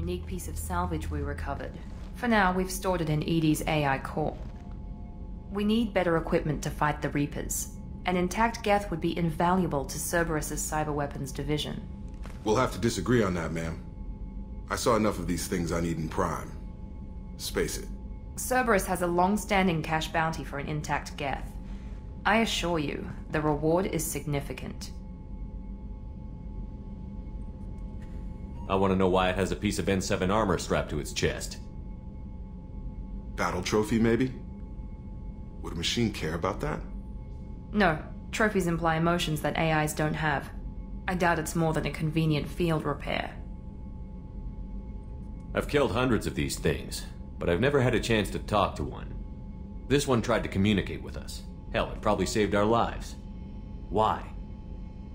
unique piece of salvage we recovered. For now, we've stored it in Edie's AI core. We need better equipment to fight the Reapers. An intact Geth would be invaluable to Cerberus's cyber weapons division. We'll have to disagree on that, ma'am. I saw enough of these things I need in Prime. Space it. Cerberus has a long-standing cash bounty for an intact Geth. I assure you, the reward is significant. I want to know why it has a piece of N7 armor strapped to its chest. Battle trophy, maybe? Would a machine care about that? No. Trophies imply emotions that AIs don't have. I doubt it's more than a convenient field repair. I've killed hundreds of these things, but I've never had a chance to talk to one. This one tried to communicate with us. Hell, it probably saved our lives. Why?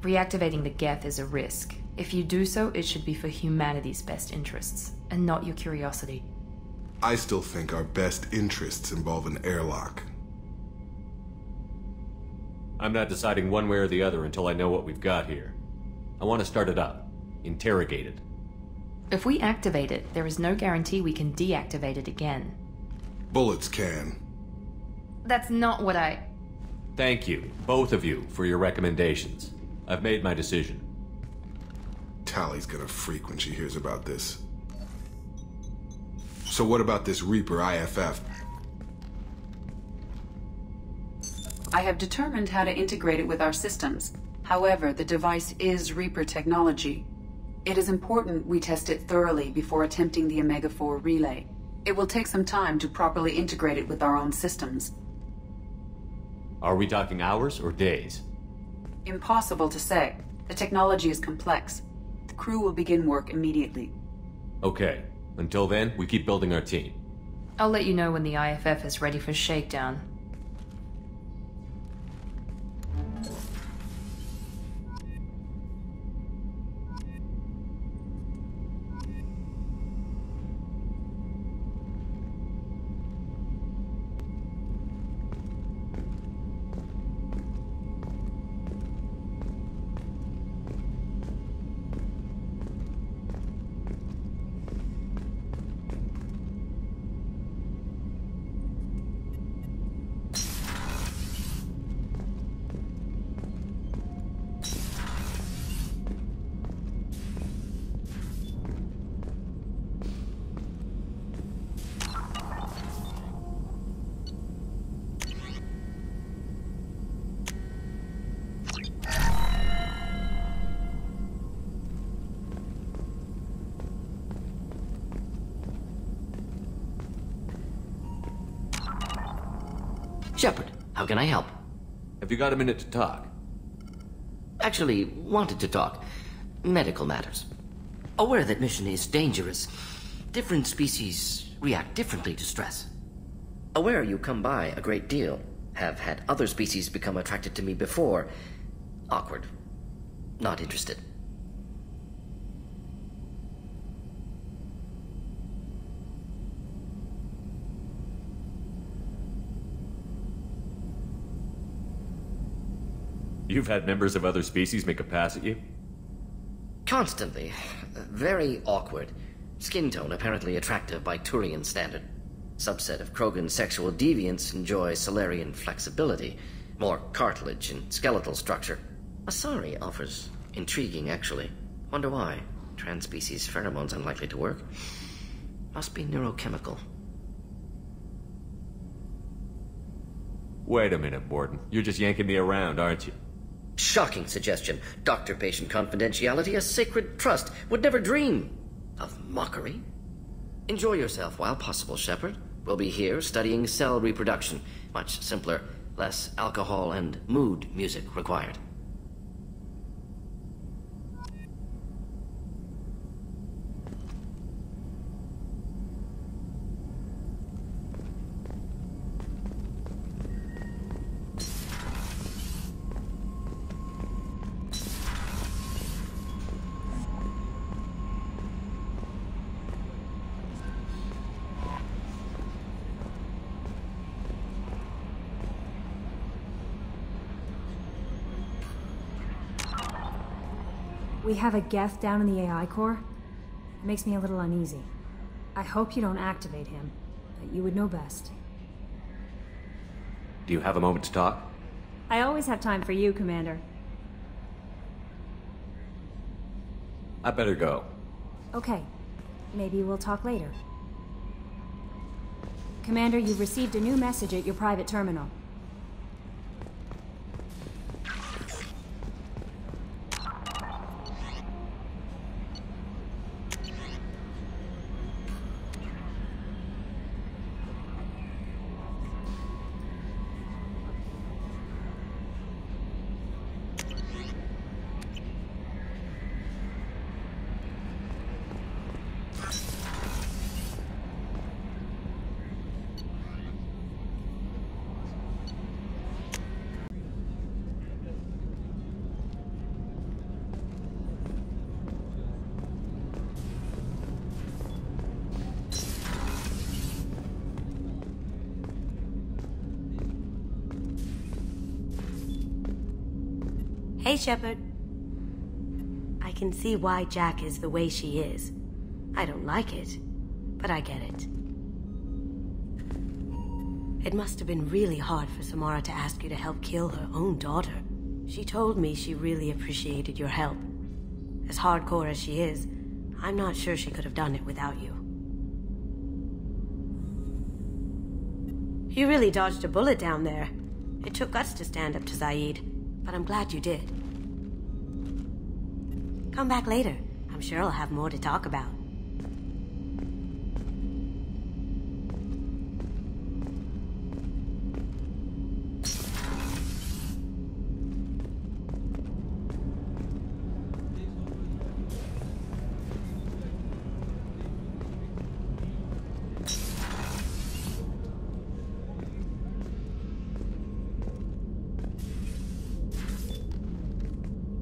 Reactivating the Geth is a risk. If you do so, it should be for humanity's best interests, and not your curiosity. I still think our best interests involve an airlock. I'm not deciding one way or the other until I know what we've got here. I want to start it up. Interrogate it. If we activate it, there is no guarantee we can deactivate it again. Bullets can. That's not what I... Thank you, both of you, for your recommendations. I've made my decision. Tally's gonna freak when she hears about this. So what about this Reaper IFF? I have determined how to integrate it with our systems. However, the device is Reaper technology. It is important we test it thoroughly before attempting the Omega-4 relay. It will take some time to properly integrate it with our own systems. Are we talking hours or days? Impossible to say. The technology is complex. The crew will begin work immediately. Okay. Until then, we keep building our team. I'll let you know when the IFF is ready for shakedown. Shepard, how can I help? Have you got a minute to talk? Actually, wanted to talk. Medical matters. Aware that mission is dangerous. Different species react differently to stress. Aware you come by a great deal. Have had other species become attracted to me before. Awkward. Not interested. You've had members of other species make a pass at you? Constantly. Very awkward. Skin tone apparently attractive by Turian standard. Subset of Krogan sexual deviants enjoy Solarian flexibility, more cartilage and skeletal structure. Asari offers intriguing, actually. Wonder why. Trans-species pheromones unlikely to work. Must be neurochemical. Wait a minute, Borden. You're just yanking me around, aren't you? Shocking suggestion. Doctor-patient confidentiality, a sacred trust. Would never dream of mockery. Enjoy yourself while possible, Shepard. We'll be here studying cell reproduction. Much simpler, less alcohol and mood music required. We have a Geth down in the AI core? It makes me a little uneasy. I hope you don't activate him, but you would know best. Do you have a moment to talk? I always have time for you, Commander. I better go. Okay. Maybe we'll talk later. Commander, you've received a new message at your private terminal. Hey, Shepard. I can see why Jack is the way she is. I don't like it, but I get it. It must have been really hard for Samara to ask you to help kill her own daughter. She told me she really appreciated your help. As hardcore as she is, I'm not sure she could have done it without you. You really dodged a bullet down there. It took guts to stand up to Zaid, but I'm glad you did. Come back later. I'm sure I'll have more to talk about.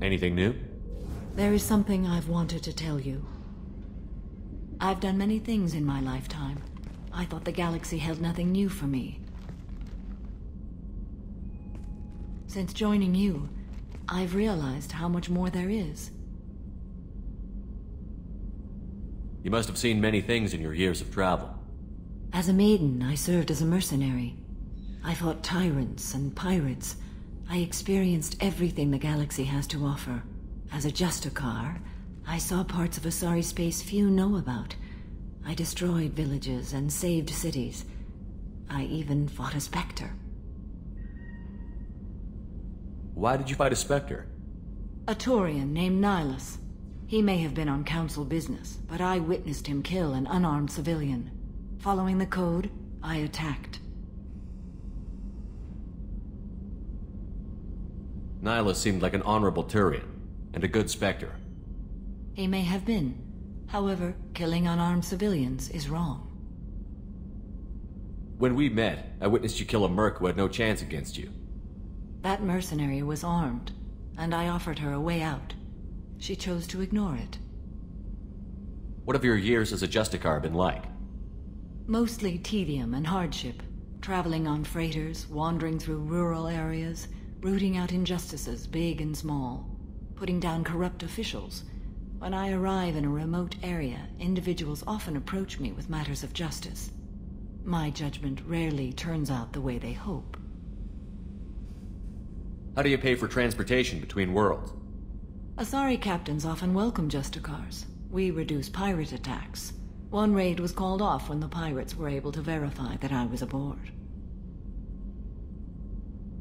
Anything new? There is something I've wanted to tell you. I've done many things in my lifetime. I thought the galaxy held nothing new for me. Since joining you, I've realized how much more there is. You must have seen many things in your years of travel. As a maiden, I served as a mercenary. I fought tyrants and pirates. I experienced everything the galaxy has to offer. As a Justicar, I saw parts of Asari space few know about. I destroyed villages and saved cities. I even fought a Spectre. Why did you fight a Spectre? A Taurian named Nihilus. He may have been on Council business, but I witnessed him kill an unarmed civilian. Following the code, I attacked. Nihilus seemed like an honorable Turian, and a good Spectre. He may have been. However, killing unarmed civilians is wrong. When we met, I witnessed you kill a merc who had no chance against you. That mercenary was armed, and I offered her a way out. She chose to ignore it. What have your years as a Justicar been like? Mostly tedium and hardship. Traveling on freighters, wandering through rural areas, rooting out injustices, big and small. Putting down corrupt officials. When I arrive in a remote area, individuals often approach me with matters of justice. My judgment rarely turns out the way they hope. How do you pay for transportation between worlds? Asari captains often welcome Justicars. We reduce pirate attacks. One raid was called off when the pirates were able to verify that I was aboard.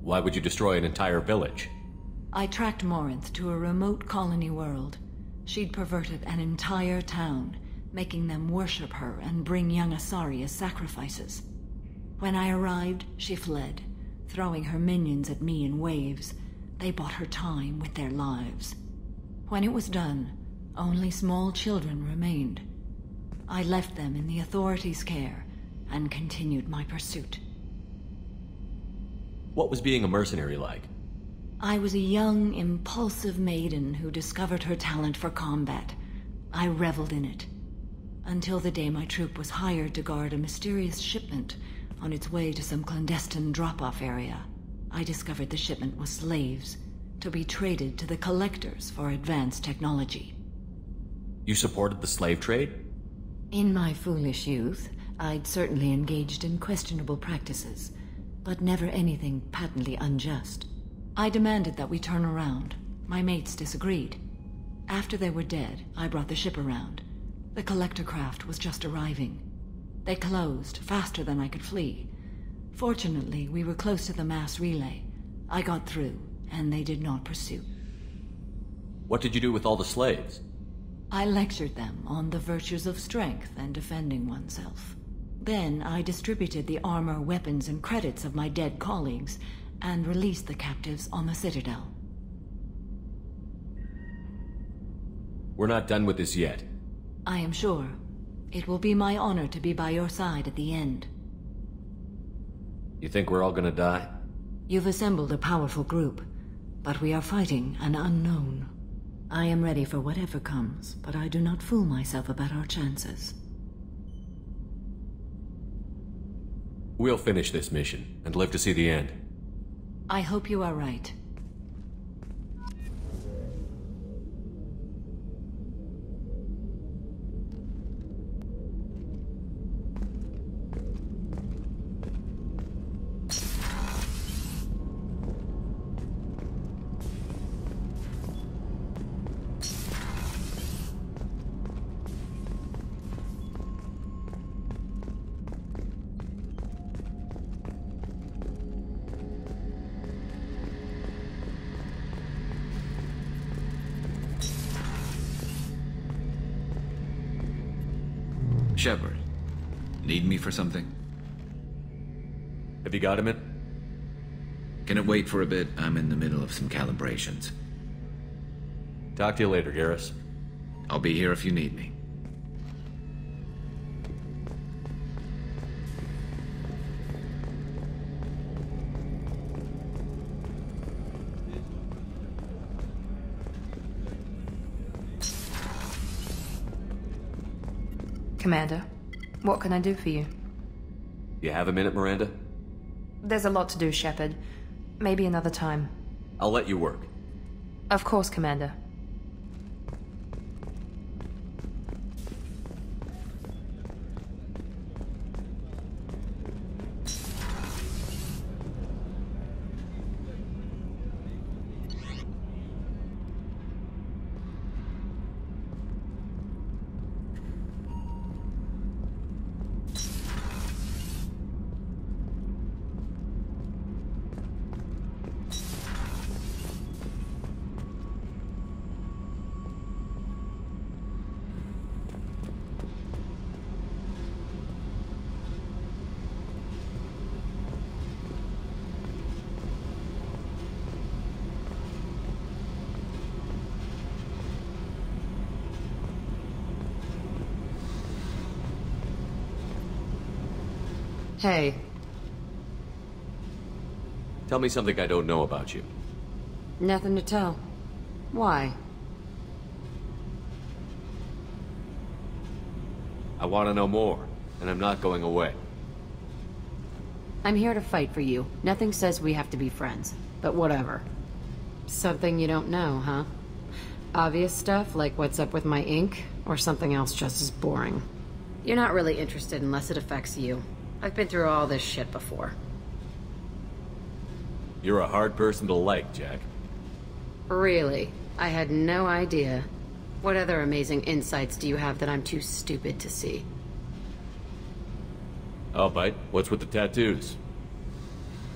Why would you destroy an entire village? I tracked Morinth to a remote colony world. She'd perverted an entire town, making them worship her and bring young Asari as sacrifices. When I arrived, she fled, throwing her minions at me in waves. They bought her time with their lives. When it was done, only small children remained. I left them in the authorities' care and continued my pursuit. What was being a mercenary like? I was a young, impulsive maiden who discovered her talent for combat. I reveled in it. Until the day my troop was hired to guard a mysterious shipment on its way to some clandestine drop-off area. I discovered the shipment was slaves, to be traded to the Collectors for advanced technology. You supported the slave trade? In my foolish youth, I'd certainly engaged in questionable practices, but never anything patently unjust. I demanded that we turn around. My mates disagreed. After they were dead, I brought the ship around. The collector craft was just arriving. They closed faster than I could flee. Fortunately, we were close to the mass relay. I got through, and they did not pursue. What did you do with all the slaves? I lectured them on the virtues of strength and defending oneself. Then I distributed the armor, weapons, and credits of my dead colleagues, and released the captives on the Citadel. We're not done with this yet. I am sure. It will be my honor to be by your side at the end. You think we're all gonna die? You've assembled a powerful group, but we are fighting an unknown. I am ready for whatever comes, but I do not fool myself about our chances. We'll finish this mission, and live to see the end. I hope you are right. Shepard, need me for something? Have you got him in? Can it wait for a bit? I'm in the middle of some calibrations. Talk to you later, Garrus. I'll be here if you need me. Commander, what can I do for you? You have a minute, Miranda? There's a lot to do, Shepard. Maybe another time. I'll let you work. Of course, Commander. Hey. Tell me something I don't know about you. Nothing to tell. Why? I want to know more, and I'm not going away. I'm here to fight for you. Nothing says we have to be friends, but whatever. Something you don't know, huh? Obvious stuff, like what's up with my ink, or something else just as boring. You're not really interested unless it affects you. I've been through all this shit before. You're a hard person to like, Jack. Really? I had no idea. What other amazing insights do you have that I'm too stupid to see? I'll bite. What's with the tattoos?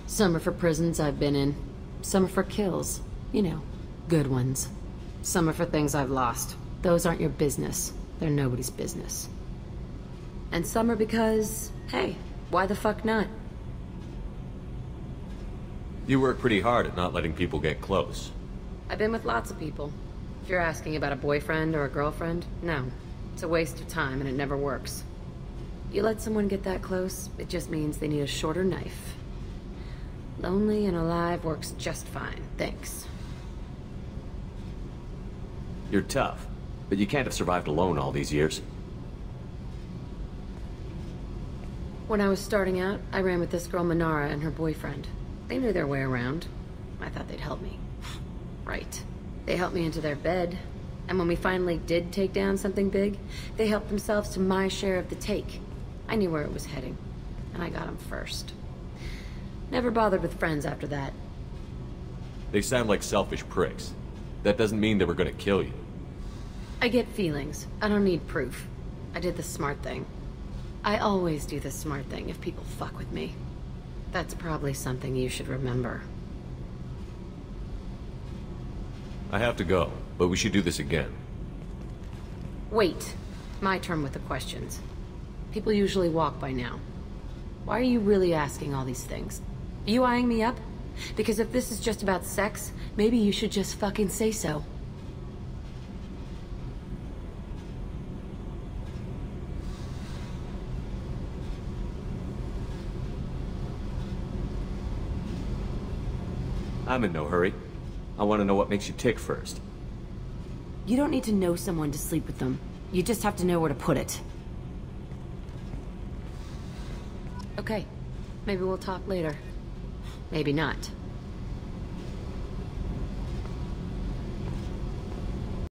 Some are for prisons I've been in. Some are for kills. You know, good ones. Some are for things I've lost. Those aren't your business. They're nobody's business. And some are because, hey, why the fuck not? You work pretty hard at not letting people get close. I've been with lots of people. If you're asking about a boyfriend or a girlfriend, no. It's a waste of time and it never works. You let someone get that close, it just means they need a shorter knife. Lonely and alive works just fine, thanks. You're tough, but you can't have survived alone all these years. When I was starting out, I ran with this girl Manara and her boyfriend. They knew their way around. I thought they'd help me. Right. They helped me into their bed, And when we finally did take down something big, they helped themselves to my share of the take. I knew where it was heading, and I got them first. Never bothered with friends after that. They sound like selfish pricks. That doesn't mean they were gonna kill you. I get feelings. I don't need proof. I did the smart thing. I always do the smart thing if people fuck with me. That's probably something you should remember. I have to go, but we should do this again. Wait. My turn with the questions. People usually walk by now. Why are you really asking all these things? Are you eyeing me up? Because if this is just about sex, maybe you should just fucking say so. I'm in no hurry. I want to know what makes you tick first. You don't need to know someone to sleep with them. You just have to know where to put it. Okay. Maybe we'll talk later. Maybe not.